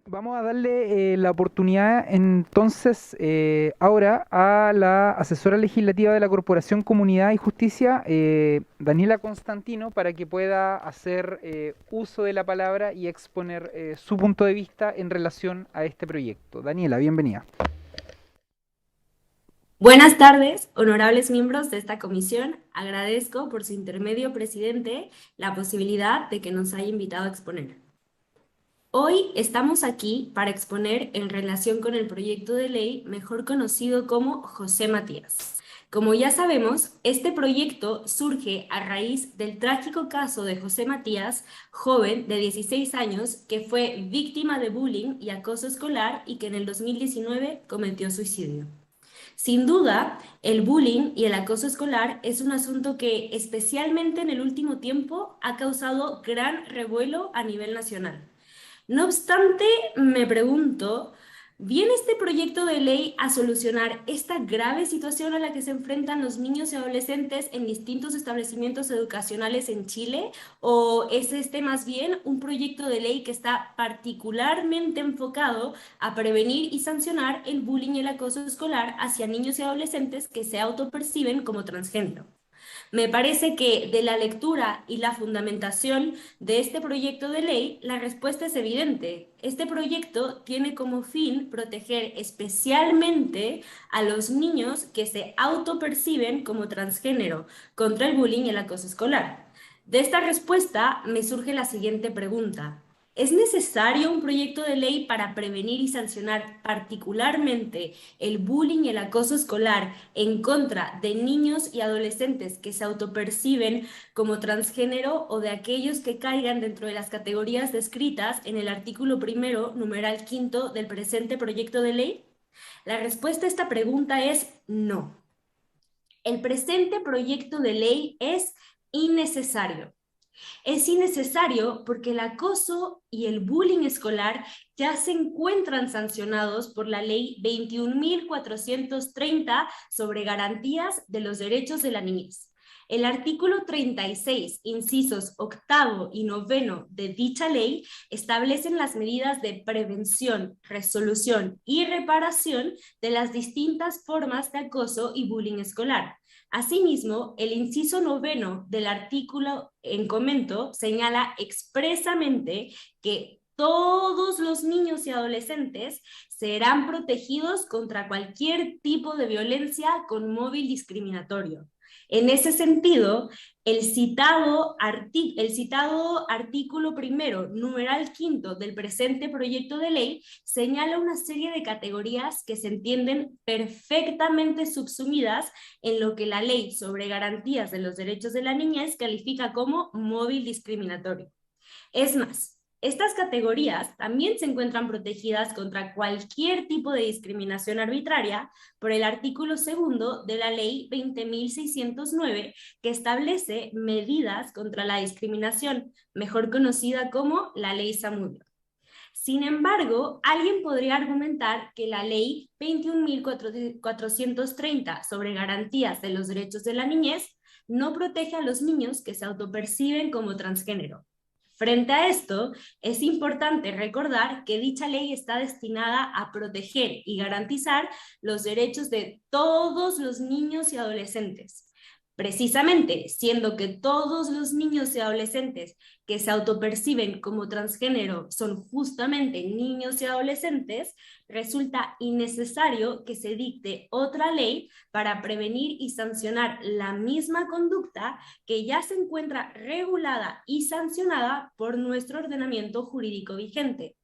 Vamos a darle la oportunidad entonces ahora a la asesora legislativa de la Corporación Comunidad y Justicia, Daniela Constantino, para que pueda hacer uso de la palabra y exponer su punto de vista en relación a este proyecto. Daniela, bienvenida. Buenas tardes, honorables miembros de esta comisión. Agradezco por su intermedio, presidente, la posibilidad de que nos haya invitado a exponer. Hoy estamos aquí para exponer en relación con el proyecto de ley mejor conocido como José Matías. Como ya sabemos, este proyecto surge a raíz del trágico caso de José Matías, joven de 16 años que fue víctima de bullying y acoso escolar y que en el 2019 cometió suicidio. Sin duda, el bullying y el acoso escolar es un asunto que, especialmente en el último tiempo, ha causado gran revuelo a nivel nacional. No obstante, me pregunto, ¿viene este proyecto de ley a solucionar esta grave situación a la que se enfrentan los niños y adolescentes en distintos establecimientos educacionales en Chile? ¿O es este más bien un proyecto de ley que está particularmente enfocado a prevenir y sancionar el bullying y el acoso escolar hacia niños y adolescentes que se autoperciben como transgénero? Me parece que de la lectura y la fundamentación de este proyecto de ley, la respuesta es evidente. Este proyecto tiene como fin proteger especialmente a los niños que se autoperciben como transgénero contra el bullying y el acoso escolar. De esta respuesta me surge la siguiente pregunta. ¿Es necesario un proyecto de ley para prevenir y sancionar particularmente el bullying y el acoso escolar en contra de niños y adolescentes que se autoperciben como transgénero o de aquellos que caigan dentro de las categorías descritas en el artículo primero, numeral quinto del presente proyecto de ley? La respuesta a esta pregunta es no. El presente proyecto de ley es innecesario. Es innecesario porque el acoso y el bullying escolar ya se encuentran sancionados por la ley 21.430 sobre garantías de los derechos de la niñez. El artículo 36, incisos octavo y noveno de dicha ley establecen las medidas de prevención, resolución y reparación de las distintas formas de acoso y bullying escolar. Asimismo, el inciso noveno del artículo en comento señala expresamente que todos los niños y adolescentes serán protegidos contra cualquier tipo de violencia con móvil discriminatorio. En ese sentido, el citado artículo primero, numeral quinto del presente proyecto de ley señala una serie de categorías que se entienden perfectamente subsumidas en lo que la Ley sobre Garantías de los Derechos de la Niñez califica como móvil discriminatorio. Es más, estas categorías también se encuentran protegidas contra cualquier tipo de discriminación arbitraria por el artículo segundo de la Ley 20.609, que establece medidas contra la discriminación, mejor conocida como la Ley Zamudio. Sin embargo, alguien podría argumentar que la Ley 21.430 sobre garantías de los derechos de la niñez no protege a los niños que se autoperciben como transgénero. Frente a esto, es importante recordar que dicha ley está destinada a proteger y garantizar los derechos de todos los niños y adolescentes. Precisamente, siendo que todos los niños y adolescentes que se autoperciben como transgénero son justamente niños y adolescentes, resulta innecesario que se dicte otra ley para prevenir y sancionar la misma conducta que ya se encuentra regulada y sancionada por nuestro ordenamiento jurídico vigente.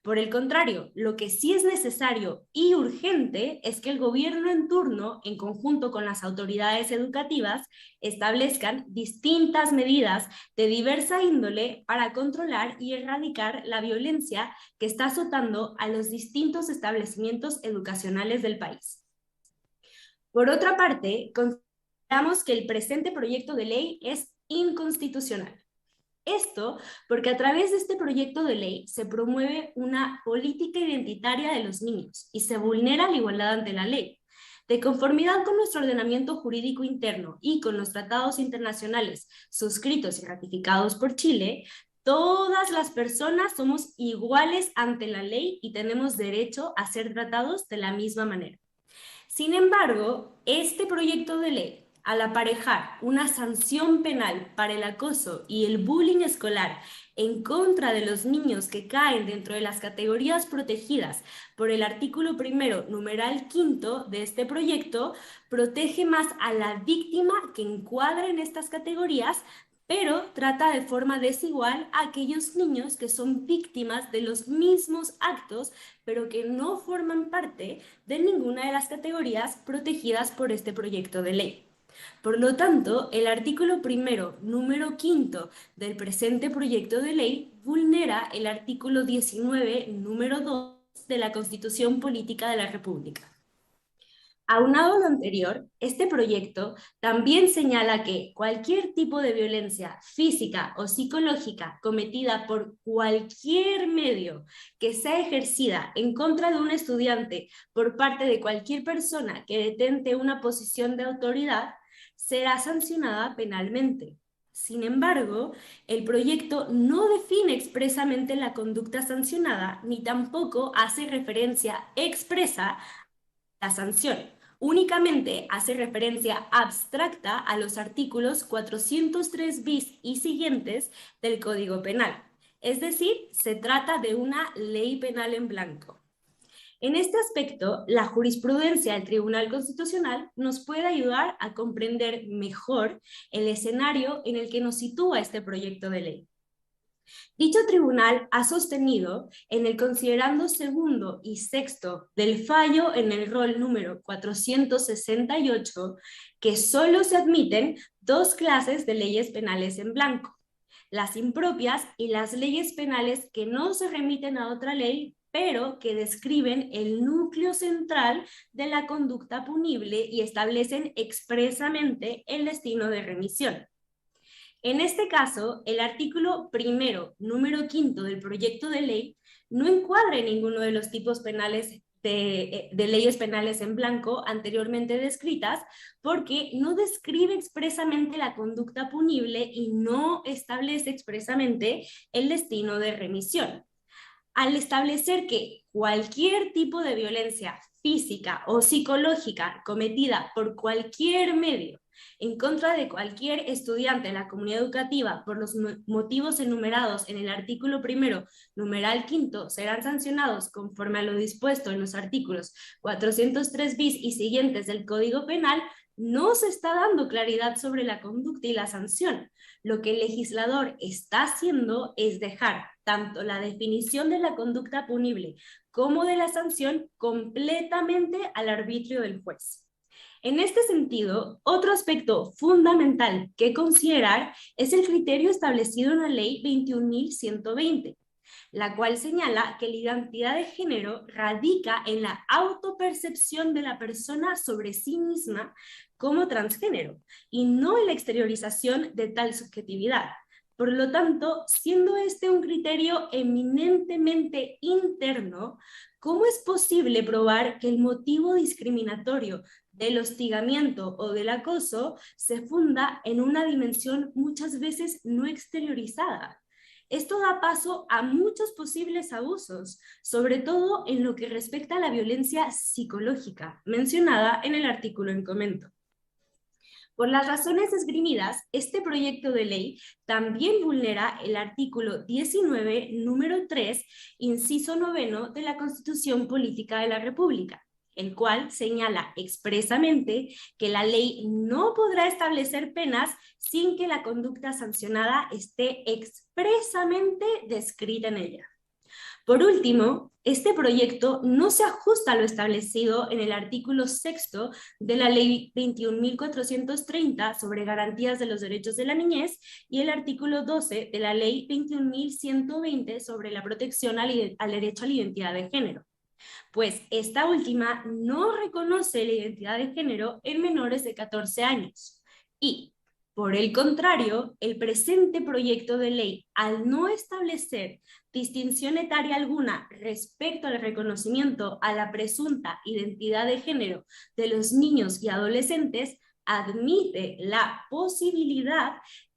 Por el contrario, lo que sí es necesario y urgente es que el gobierno en turno, en conjunto con las autoridades educativas, establezcan distintas medidas de diversa índole para controlar y erradicar la violencia que está azotando a los distintos establecimientos educacionales del país. Por otra parte, consideramos que el presente proyecto de ley es inconstitucional. Esto porque a través de este proyecto de ley se promueve una política identitaria de los niños y se vulnera la igualdad ante la ley. De conformidad con nuestro ordenamiento jurídico interno y con los tratados internacionales suscritos y ratificados por Chile, todas las personas somos iguales ante la ley y tenemos derecho a ser tratados de la misma manera. Sin embargo, este proyecto de ley, al aparejar una sanción penal para el acoso y el bullying escolar en contra de los niños que caen dentro de las categorías protegidas por el artículo primero, numeral quinto de este proyecto, protege más a la víctima que encuadra en estas categorías, pero trata de forma desigual a aquellos niños que son víctimas de los mismos actos, pero que no forman parte de ninguna de las categorías protegidas por este proyecto de ley. Por lo tanto, el artículo primero, número quinto del presente proyecto de ley vulnera el artículo 19, número 2 de la Constitución Política de la República. Aunado a lo anterior, este proyecto también señala que cualquier tipo de violencia física o psicológica cometida por cualquier medio que sea ejercida en contra de un estudiante por parte de cualquier persona que detente una posición de autoridad será sancionada penalmente. Sin embargo, el proyecto no define expresamente la conducta sancionada ni tampoco hace referencia expresa la sanción. Únicamente hace referencia abstracta a los artículos 403 bis y siguientes del Código Penal. Es decir, se trata de una ley penal en blanco. En este aspecto, la jurisprudencia del Tribunal Constitucional nos puede ayudar a comprender mejor el escenario en el que nos sitúa este proyecto de ley. Dicho tribunal ha sostenido en el considerando segundo y sexto del fallo en el rol número 468 que solo se admiten dos clases de leyes penales en blanco: las impropias y las leyes penales que no se remiten a otra ley, pero que describen el núcleo central de la conducta punible y establecen expresamente el destino de remisión. En este caso, el artículo primero, número quinto del proyecto de ley no encuadra en ninguno de los tipos penales de leyes penales en blanco anteriormente descritas, porque no describe expresamente la conducta punible y no establece expresamente el destino de remisión. Al establecer que cualquier tipo de violencia física o psicológica cometida por cualquier medio en contra de cualquier estudiante de la comunidad educativa por los motivos enumerados en el artículo primero, numeral quinto, serán sancionados conforme a lo dispuesto en los artículos 403 bis y siguientes del Código Penal, no se está dando claridad sobre la conducta y la sanción. Lo que el legislador está haciendo es dejar tanto la definición de la conducta punible como de la sanción completamente al arbitrio del juez. En este sentido, otro aspecto fundamental que considerar es el criterio establecido en la Ley 21.120, la cual señala que la identidad de género radica en la autopercepción de la persona sobre sí misma como transgénero y no en la exteriorización de tal subjetividad. Por lo tanto, siendo este un criterio eminentemente interno, ¿cómo es posible probar que el motivo discriminatorio del hostigamiento o del acoso se funda en una dimensión muchas veces no exteriorizada? Esto da paso a muchos posibles abusos, sobre todo en lo que respecta a la violencia psicológica, mencionada en el artículo en comento. Por las razones esgrimidas, este proyecto de ley también vulnera el artículo 19, número 3, inciso noveno de la Constitución Política de la República, el cual señala expresamente que la ley no podrá establecer penas sin que la conducta sancionada esté expresamente descrita en ella. Por último, este proyecto no se ajusta a lo establecido en el artículo sexto de la Ley 21.430 sobre garantías de los derechos de la niñez y el artículo 12 de la Ley 21.120 sobre la protección al derecho a la identidad de género, pues esta última no reconoce la identidad de género en menores de 14 años. Y, por el contrario, el presente proyecto de ley, al no establecer distinción etaria alguna respecto al reconocimiento a la presunta identidad de género de los niños y adolescentes, admite la posibilidad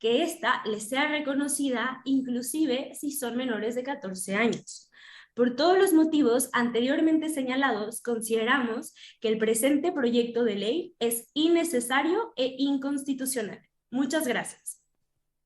que ésta les sea reconocida inclusive si son menores de 14 años. Por todos los motivos anteriormente señalados, consideramos que el presente proyecto de ley es innecesario e inconstitucional. Muchas gracias.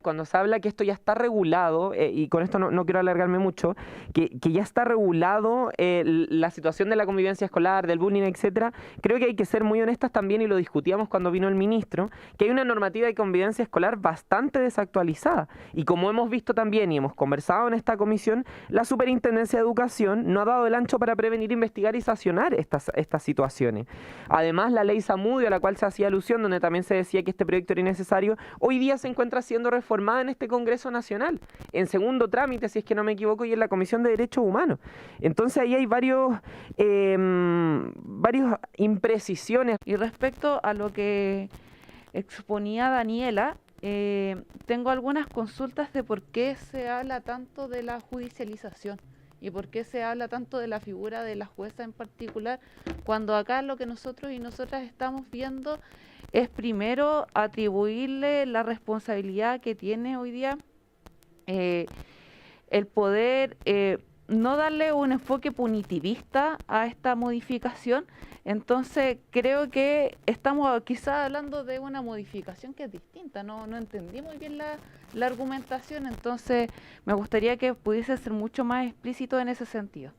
Cuando se habla que esto ya está regulado, y con esto no quiero alargarme mucho, que ya está regulado la situación de la convivencia escolar, del bullying, etcétera, creo que hay que ser muy honestas también, y lo discutíamos cuando vino el ministro, que hay una normativa de convivencia escolar bastante desactualizada. Y como hemos visto también y hemos conversado en esta comisión, la Superintendencia de Educación no ha dado el ancho para prevenir, investigar y sancionar estas situaciones. Además, la ley Zamudio, a la cual se hacía alusión, donde también se decía que este proyecto era innecesario, hoy día se encuentra siendo reformada en este Congreso Nacional, en segundo trámite, si es que no me equivoco, y en la Comisión de Derechos Humanos. Entonces ahí hay varios imprecisiones. Y respecto a lo que exponía Daniela, tengo algunas consultas de por qué se habla tanto de la judicialización y por qué se habla tanto de la figura de la jueza en particular, cuando acá lo que nosotros y nosotras estamos viendo es primero atribuirle la responsabilidad que tiene hoy día el poder, no darle un enfoque punitivista a esta modificación. Entonces creo que estamos quizás hablando de una modificación que es distinta, no entendí muy bien la argumentación, entonces me gustaría que pudiese ser mucho más explícito en ese sentido.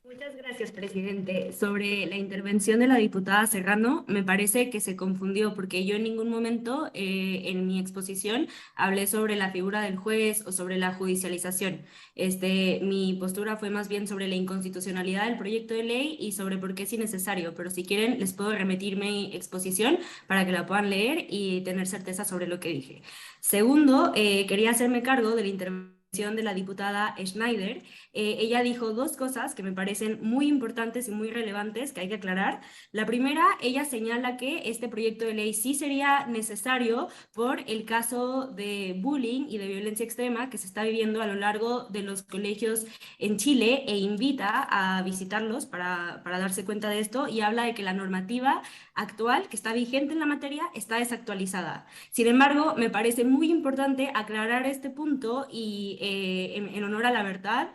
Muchas gracias, presidente. Sobre la intervención de la diputada Serrano, me parece que se confundió porque yo en ningún momento en mi exposición hablé sobre la figura del juez o sobre la judicialización. Mi postura fue más bien sobre la inconstitucionalidad del proyecto de ley y sobre por qué es innecesario, pero si quieren les puedo remitir mi exposición para que la puedan leer y tener certeza sobre lo que dije. Segundo, quería hacerme cargo de la intervención de la diputada Schneider. Ella dijo dos cosas que me parecen muy importantes y muy relevantes que hay que aclarar. La primera, ella señala que este proyecto de ley sí sería necesario por el caso de bullying y de violencia extrema que se está viviendo a lo largo de los colegios en Chile, e invita a visitarlos para darse cuenta de esto, y habla de que la normativa actual que está vigente en la materia está desactualizada. Sin embargo, me parece muy importante aclarar este punto y en honor a la verdad,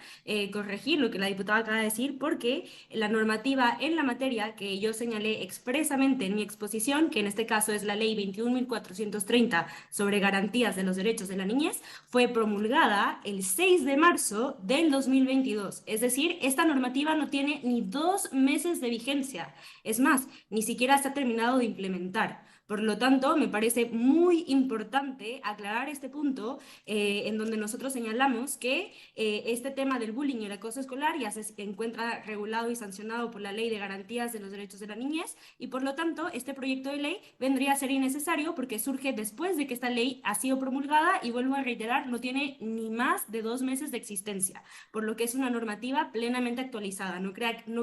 corregir lo que la diputada acaba de decir, porque la normativa en la materia que yo señalé expresamente en mi exposición, que en este caso es la ley 21.430 sobre garantías de los derechos de la niñez, fue promulgada el 6 de marzo del 2022. Es decir, esta normativa no tiene ni 2 meses de vigencia. Es más, ni siquiera se ha terminado de implementar. Por lo tanto, me parece muy importante aclarar este punto en donde nosotros señalamos que este tema del bullying y el acoso escolar ya se encuentra regulado y sancionado por la Ley de Garantías de los Derechos de la Niñez, y por lo tanto este proyecto de ley vendría a ser innecesario porque surge después de que esta ley ha sido promulgada y, vuelvo a reiterar, no tiene ni más de 2 meses de existencia, por lo que es una normativa plenamente actualizada. No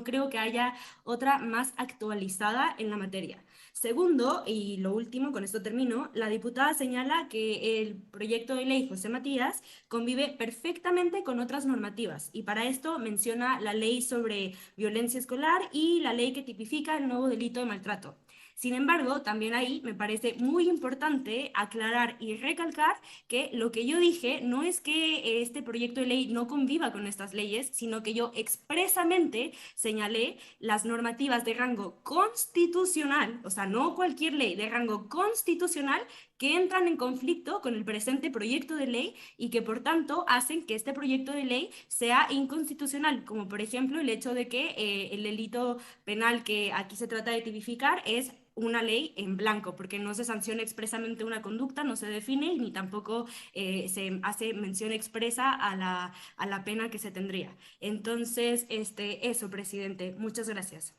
creo que haya otra más actualizada en la materia. Segundo, y lo último, con esto termino, la diputada señala que el proyecto de ley José Matías convive perfectamente con otras normativas, y para esto menciona la ley sobre violencia escolar y la ley que tipifica el nuevo delito de maltrato. Sin embargo, también ahí me parece muy importante aclarar y recalcar que lo que yo dije no es que este proyecto de ley no conviva con estas leyes, sino que yo expresamente señalé las normativas de rango constitucional, o sea, no cualquier ley, de rango constitucional, que entran en conflicto con el presente proyecto de ley y que por tanto hacen que este proyecto de ley sea inconstitucional, como por ejemplo el hecho de que el delito penal que aquí se trata de tipificar es una ley en blanco, porque no se sanciona expresamente una conducta, no se define, ni tampoco se hace mención expresa a la pena que se tendría. Entonces, eso, presidente, muchas gracias.